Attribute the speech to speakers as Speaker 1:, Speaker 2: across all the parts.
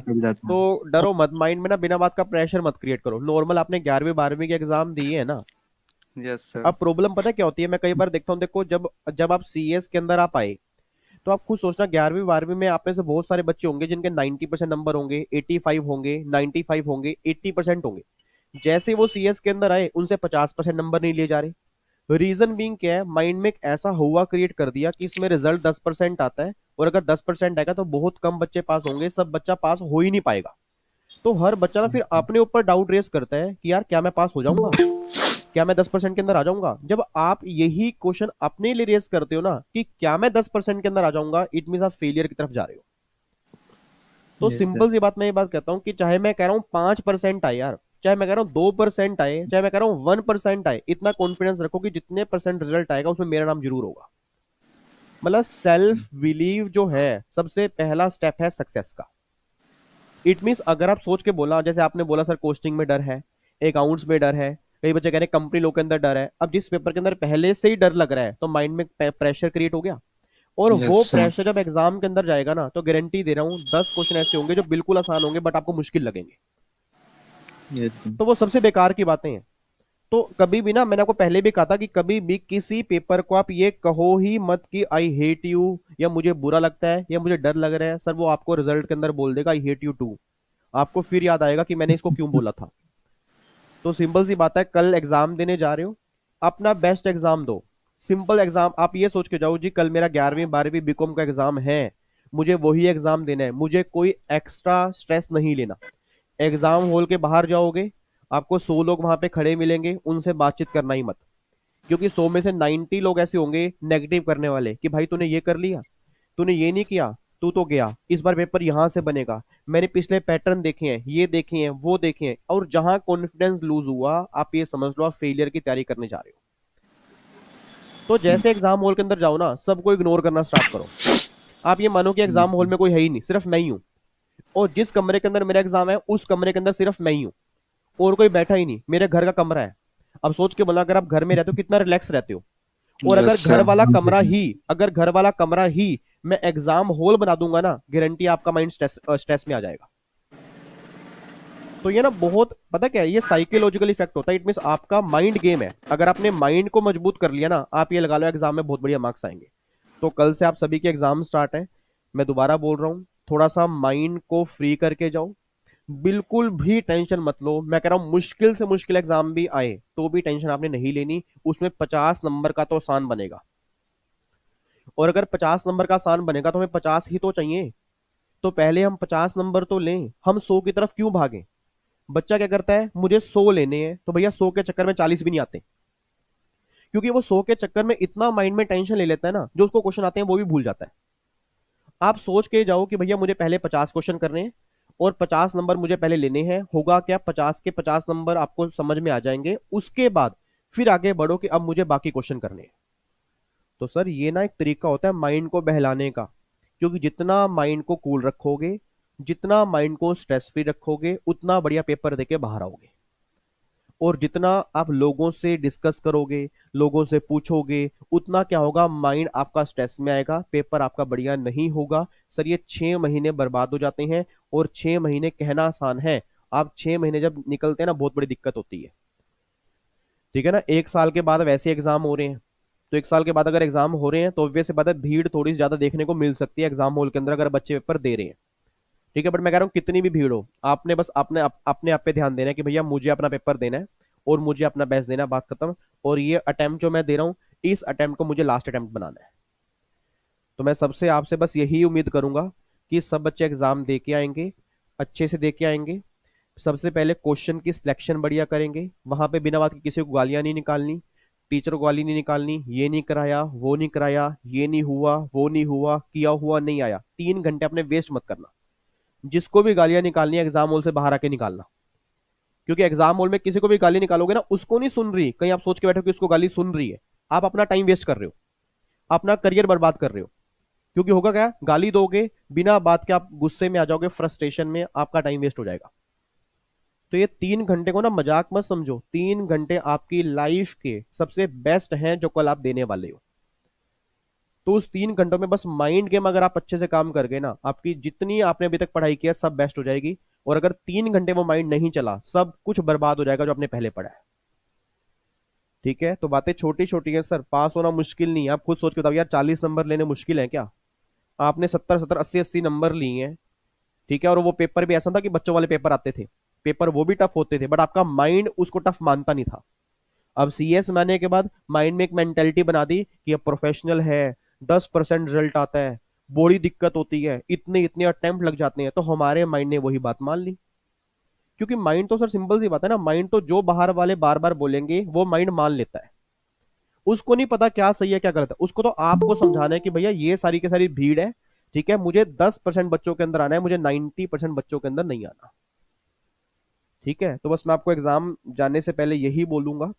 Speaker 1: मिल जाता है।
Speaker 2: तो डरो मत, माइंड में ना बिना बात का प्रेशर मत क्रिएट करो। नॉर्मल आपने 11वीं 12वीं के एग्जाम दिए है ना।
Speaker 1: Yes sir.
Speaker 2: अब प्रॉब्लम पता है क्या होती है, मैं कई बार देखता हूँ, देखो जब जब आप सीएस के अंदर आप आए, तो आप खुद सोचना 11वीं 12वीं में आप में से बहुत सारे बच्चे होंगे जिनके 90% नंबर होंगे, 85 होंगे, 95 होंगे, 80% होंगे। जैसे वो सीएस के अंदर आए, उनसे 50% नंबर नहीं लिए जा रहे। रीजन बीइंग क्या है, माइंड में एक ऐसा हुआ क्रिएट कर दिया कि इसमें रिजल्ट 10% आता है, और अगर 10% आएगा तो बहुत कम बच्चे पास होंगे, सब बच्चा पास हो ही नहीं पाएगा। तो हर बच्चा ना फिर अपने ऊपर डाउट रेस करता है कि यार क्या मैं पास हो जाऊंगा, क्या मैं 10% के अंदर आ जाऊंगा। जब आप यही क्वेश्चन अपने लिए रेस करते हो ना कि क्या मैं 10% के अंदर आ जाऊंगा, इट मीन आप फेलियर की तरफ जा रहे हो। तो
Speaker 1: यस सर।
Speaker 2: सिंपल सी बात मैं ये बात कहता हूँ कि चाहे मैं कह रहा हूँ 5% आए यार, चाहे मैं कह रहा हूँ 2% आए, चाहे मैं कह रहा हूँ 1% आए, इतना कॉन्फिडेंस रखो कि जितने परसेंट रिजल्ट आएगा उसमें मेरा नाम जरूर होगा। मतलब सेल्फ बिलीव जो है, सबसे पहला स्टेप है सक्सेस का। इट मीन्स अगर आप सोच के बोला, जैसे आपने बोला सर कोस्टिंग में डर है, अकाउंट्स में डर है, कई बच्चे कह रहे हैं कंपनी लोग के अंदर डर है, अब जिस पेपर के अंदर पहले से ही डर लग रहा है तो माइंड में प्रेशर क्रिएट हो गया। और
Speaker 1: यस
Speaker 2: वो
Speaker 1: सर।
Speaker 2: प्रेशर जब एग्जाम के अंदर जाएगा ना, तो गारंटी दे रहा हूँ 10 क्वेश्चन ऐसे होंगे जो बिल्कुल आसान होंगे बट आपको मुश्किल लगेंगे।
Speaker 1: Yes sir.
Speaker 2: तो वो सबसे बेकार की बातें हैं। तो कभी भी ना, मैंने आपको पहले भी कहा था कि कभी भी किसी पेपर को आप ये कहो ही मत कि आई हेट यू, या मुझे बुरा लगता है, या मुझे डर लग रहा है। सर वो आपको रिजल्ट के अंदर बोल देगा आई हेट यू टू, आपको फिर याद आएगा कि मैंने इसको क्यों बोला था। तो सिंपल सी बात है, कल एग्जाम देने जा रहे हो, अपना बेस्ट एग्जाम दो। सिंपल एग्जाम, आप ये सोच के जाओ जी कल मेरा 11वीं 12वीं बीकॉम का एग्जाम है, मुझे वही एग्जाम देना है, मुझे कोई एक्स्ट्रा स्ट्रेस नहीं लेना। एग्जाम हॉल के बाहर जाओगे, आपको 100 लोग वहां पे खड़े मिलेंगे, उनसे बातचीत करना ही मत। क्योंकि 100 में से 90 लोग ऐसे होंगे नेगेटिव करने वाले कि भाई तूने ये कर लिया, तूने ये नहीं किया, तू तो गया, इस बार पेपर यहां से बनेगा, मैंने पिछले पैटर्न देखे हैं, ये देखे हैं, वो देखे हैं। और जहां कॉन्फिडेंस लूज हुआ, आप ये समझ लो आप फेलियर की तैयारी करने जा रहे हो। तो जैसे एग्जाम हॉल के अंदर जाओ ना, सबको इग्नोर करना स्टार्ट करो। आप ये मानो कि एग्जाम
Speaker 1: यस
Speaker 2: हॉल
Speaker 1: सर।
Speaker 2: में कोई है ही नहीं, सिर्फ मैं ही हूँ। और जिस कमरे के अंदर मेरा एग्जाम है, उस कमरे के अंदर सिर्फ मैं ही हूँ, और कोई बैठा ही नहीं, मेरे घर का कमरा है। अब सोच के बोला, अगर आप घर में रहते हो कितना रिलैक्स रहते हो। और
Speaker 1: यस
Speaker 2: अगर घर
Speaker 1: सर।
Speaker 2: वाला
Speaker 1: हमसे
Speaker 2: कमरा
Speaker 1: सर।
Speaker 2: ही, अगर घर वाला कमरा ही मैं एग्जाम हॉल बना दूंगा ना, गारंटी आपका माइंड स्ट्रेस में आ जाएगा। तो ये ना बहुत पता क्या है, ये साइकोलॉजिकल इफेक्ट होता है। इट मीन आपका माइंड गेम है, अगर आपने माइंड को मजबूत कर लिया ना, आप ये लगा लो एग्जाम में बहुत बढ़िया मार्क्स आएंगे। तो कल से आप सभी के एग्जाम स्टार्ट है। मैं दोबारा बोल रहा हूँ, थोड़ा सा माइंड को फ्री करके जाओ। बिल्कुल भी टेंशन मत लो। मैं कह रहा हूं मुश्किल से मुश्किल एग्जाम भी आए तो भी टेंशन आपने नहीं लेनी, उसमें 50 नंबर का तो आसान बनेगा। और अगर 50 नंबर का आसान बनेगा तो हमें 50 ही तो चाहिए। तो पहले हम 50 नंबर तो लें, हम 100 की तरफ क्यों भागें। बच्चा क्या करता है, मुझे 100 लेने हैं, तो भैया 100 के चक्कर में 40 भी नहीं आते। क्योंकि वो 100 के चक्कर में इतना माइंड में टेंशन ले लेता है ना, जो उसको क्वेश्चन आते हैं वो भी भूल जाता है। आप सोच के जाओ कि भैया मुझे पहले 50 क्वेश्चन करने हैं, और 50 नंबर मुझे पहले लेने हैं। होगा क्या, 50 के 50 नंबर आपको समझ में आ जाएंगे, उसके बाद फिर आगे बढ़ो कि अब मुझे बाकी क्वेश्चन करने हैं। तो सर ये ना एक तरीका होता है माइंड को बहलाने का। क्योंकि जितना माइंड को कूल रखोगे, जितना माइंड को स्ट्रेस फ्री रखोगे, उतना बढ़िया पेपर देके बाहर आओगे। और जितना आप लोगों से डिस्कस करोगे, लोगों से पूछोगे, उतना क्या होगा, माइंड आपका स्ट्रेस में आएगा, पेपर आपका बढ़िया नहीं होगा। सर ये 6 महीने बर्बाद हो जाते हैं। और 6 महीने कहना आसान है, आप 6 महीने जब निकलते हैं ना, बहुत बड़ी दिक्कत होती है। ठीक है ना, 1 साल के बाद वैसे एग्जाम हो रहे हैं। तो 1 साल के बाद अगर एग्जाम हो रहे हैं तो ऑब्वियस बात है भीड़ थोड़ी सी ज्यादा देखने को मिल सकती है एग्जाम हॉल के अंदर, अगर बच्चे पेपर दे रहे हैं। ठीक है, बट मैं कह रहा हूँ कितनी भी भीड़ हो, आपने बस अपने आप पे ध्यान देना है कि भैया मुझे अपना पेपर देना है, और मुझे अपना बेस्ट देना है, बात खत्म। और ये अटेम्प्ट जो मैं दे रहा हूँ, इस अटेम्प्ट को मुझे लास्ट अटेम्प्ट बनाना है। तो मैं सबसे आपसे बस यही उम्मीद करूंगा कि सब बच्चे एग्जाम दे के आएंगे, अच्छे से दे के आएंगे। सबसे पहले क्वेश्चन की सिलेक्शन बढ़िया करेंगे, वहां पे बिना बात के किसी को गालियां नहीं निकालनी, टीचर को गाली नहीं निकालनी, ये नहीं कराया, वो नहीं कराया, ये नहीं हुआ, वो नहीं हुआ, किया हुआ नहीं आया। 3 घंटे अपने वेस्ट मत करना। जिसको भी गालियां निकालनी है एग्जाम हॉल से बाहर आके निकालना। क्योंकि एग्जाम हॉल में किसी को भी गाली निकालोगे ना, उसको नहीं सुन रही, कहीं आप सोच के बैठो कि उसको गाली सुन रही है। आप अपना टाइम वेस्ट कर रहे हो, अपना करियर बर्बाद कर रहे हो। क्योंकि होगा क्या, गाली दोगे, बिना बात के आप गुस्से में आ जाओगे, फ्रस्ट्रेशन में आपका टाइम वेस्ट हो जाएगा। तो ये 3 घंटे को ना मजाक मत समझो, 3 घंटे आपकी लाइफ के सबसे बेस्ट हैं जो कल आप देने वाले हो। तो उस 3 घंटों में बस माइंड गेम अगर आप अच्छे से काम कर गए ना, आपकी जितनी आपने अभी तक पढ़ाई किया सब बेस्ट हो जाएगी। और अगर 3 घंटे वो माइंड नहीं चला, सब कुछ बर्बाद हो जाएगा जो आपने पहले पढ़ा है। ठीक है, तो बातें छोटी छोटी है सर, पास होना मुश्किल नहीं है। आप खुद सोच के बताओ यार, 40 नंबर लेने मुश्किल है क्या? आपने 70 70 80 80 नंबर लिए हैं। ठीक है, और वो पेपर भी ऐसा था कि बच्चों वाले पेपर आते थे, पेपर वो भी टफ होते थे, बट आपका माइंड उसको टफ मानता नहीं था। अब सीएस में आने के बाद माइंड में एक मेंटेलिटी बना दी कि अब प्रोफेशनल है, 10% रिजल्ट आता है, बड़ी दिक्कत होती है, इतने इतने अटेम्प्ट लग जाते हैं, तो हमारे माइंड ने वही बात मान ली। क्योंकि माइंड तो सर सिंपल सी बात है ना, माइंड तो जो बाहर वाले बार बार बोलेंगे वो माइंड मान लेता है। उसको नहीं पता क्या सही है क्या गलत है, उसको तो आपको समझाना है कि भैया ये सारी की सारी भीड़ है। ठीक है, मुझे 10% बच्चों के अंदर आना है, मुझे 90% बच्चों के अंदर नहीं आना। ठीक है, तो बस मैं आपको एग्जाम जाने से पहले यही बोलूंगा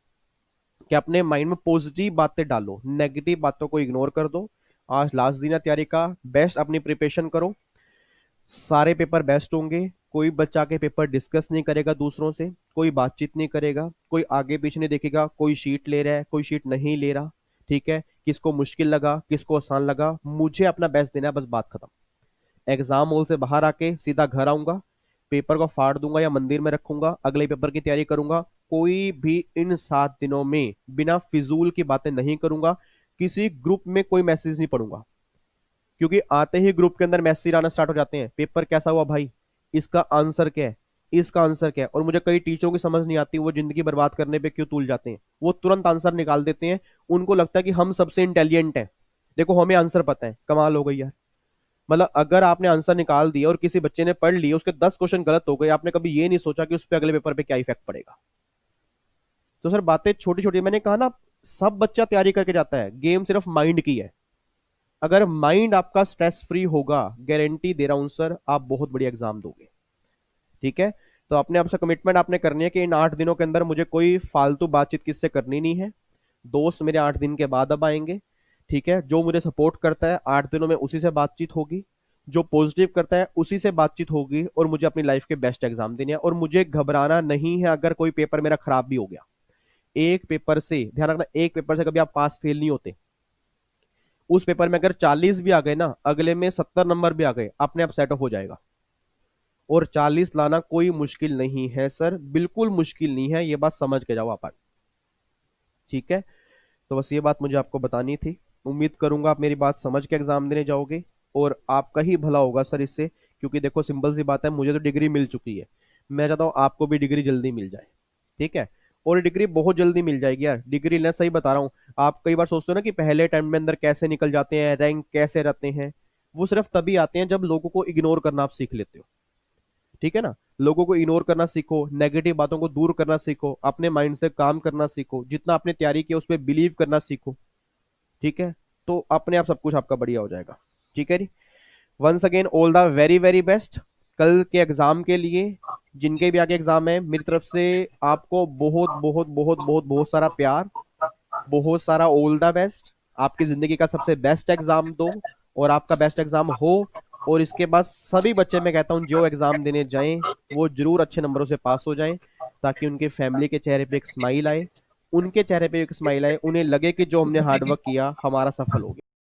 Speaker 2: कि अपने माइंड में पॉजिटिव बातें डालो, नेगेटिव बातों को इग्नोर कर दो। आज लास्ट दिन है तैयारी का, बेस्ट अपनी प्रिपरेशन करो, सारे पेपर बेस्ट होंगे। कोई बच्चा के पेपर डिस्कस नहीं करेगा दूसरों से, कोई बातचीत नहीं करेगा, कोई आगे पीछे नहीं देखेगा, कोई शीट ले रहा है कोई शीट नहीं ले रहा। ठीक है, किसको मुश्किल लगा किसको आसान लगा, मुझे अपना बेस्ट देना है, बस बात खत्म। एग्जाम हॉल से बाहर आके सीधा घर आऊंगा, पेपर को फाड़ दूंगा या मंदिर में रखूंगा, अगले पेपर की तैयारी करूंगा। कोई भी इन 7 दिनों में बिना फिजूल की बातें नहीं करूंगा, किसी ग्रुप में कोई मैसेज नहीं पढ़ूंगा। क्योंकि आते ही ग्रुप के अंदर मैसेज आना स्टार्ट हो जाते हैं, पेपर कैसा हुआ भाई, इसका आंसर क्या है, इसका आंसर क्या है। और मुझे कई टीचरों की समझ नहीं आती, वो जिंदगी बर्बाद करने पे क्यों तुल जाते हैं, वो तुरंत आंसर निकाल देते हैं। उनको लगता है कि हम सबसे इंटेलिजेंट हैं, देखो हमें आंसर पता है। कमाल हो गई यार। मतलब अगर आपने आंसर निकाल दिया और किसी बच्चे ने पढ़ लिया, उसके 10 क्वेश्चन गलत हो गए, आपने कभी ये नहीं सोचा कि उस पर अगले पेपर पे क्या इफेक्ट पड़ेगा। तो सर बातें छोटी छोटी, मैंने कहा ना, सब बच्चा तैयारी करके जाता है, गेम सिर्फ माइंड की है। अगर माइंड आपका स्ट्रेस फ्री होगा, गारंटी दे रहा हूं सर, आप बहुत बढ़िया एग्जाम दोगे। ठीक है, तो अपने आपसे कमिटमेंट आपने करनी है कि इन 8 दिनों के अंदर मुझे कोई फालतू बातचीत किससे करनी नहीं है। दोस्त मेरे 8 दिन के बाद अब आएंगे। ठीक है, जो मुझे सपोर्ट करता है 8 दिनों में उसी से बातचीत होगी, जो पॉजिटिव करता है उसी से बातचीत होगी, और मुझे अपनी लाइफ के बेस्ट एग्जाम देने हैं। और मुझे घबराना नहीं है अगर कोई पेपर मेरा खराब भी हो गया। एक पेपर से ध्यान रखना, एक पेपर से कभी आप पास फेल नहीं होते। उस पेपर में अगर 40 भी आ गए ना, अगले में 70 नंबर भी आ गए, अपने आप सेट ऑफ हो जाएगा। और 40 लाना कोई मुश्किल नहीं है सर, बिल्कुल मुश्किल नहीं है, ये बात समझ के जाओ आप। ठीक है, तो बस ये बात मुझे आपको बतानी थी। उम्मीद करूंगा आप मेरी बात समझ के एग्जाम देने जाओगे, और आपका ही भला होगा सर इससे। क्योंकि देखो सिंपल सी बात है, मुझे तो डिग्री मिल चुकी है, मैं चाहता हूँ आपको भी डिग्री जल्दी मिल जाए। ठीक है, और डिग्री बहुत जल्दी मिल जाएगी यार, डिग्री लेना, सही बता रहा हूँ। आप कई बार सोचते हो ना कि पहले अटेम्प्ट में अंदर कैसे निकल जाते हैं, रैंक कैसे रहते हैं, वो सिर्फ तभी आते हैं जब लोगों को इग्नोर करना आप सीख लेते हो। ठीक है ना, लोगों को इग्नोर करना सीखो, नेगेटिव बातों को दूर करना सीखो, अपने माइंड से काम करना सीखो, जितना आपने तैयारी की उस पर बिलीव करना सीखो। ठीक है, तो अपने आप सब कुछ आपका बढ़िया हो जाएगा। ठीक है जी, once again all the very very best कल के एग्जाम के लिए। जिनके भी आगे एग्जाम है, मेरी तरफ से आपको बहुत बहुत बहुत बहुत बहुत सारा प्यार, बहुत सारा ऑल द बेस्ट। आपकी जिंदगी का सबसे बेस्ट एग्जाम दो, और आपका बेस्ट एग्जाम हो। और इसके बाद सभी बच्चे, मैं कहता हूं जो एग्जाम देने जाएं वो जरूर अच्छे नंबरों से पास हो जाएं, ताकि उनके फैमिली के चेहरे पे एक स्माइल आए, उनके चेहरे पे एक स्माइल आए, उन्हें लगे कि जो हमने हार्डवर्क किया हमारा सफल हो गया।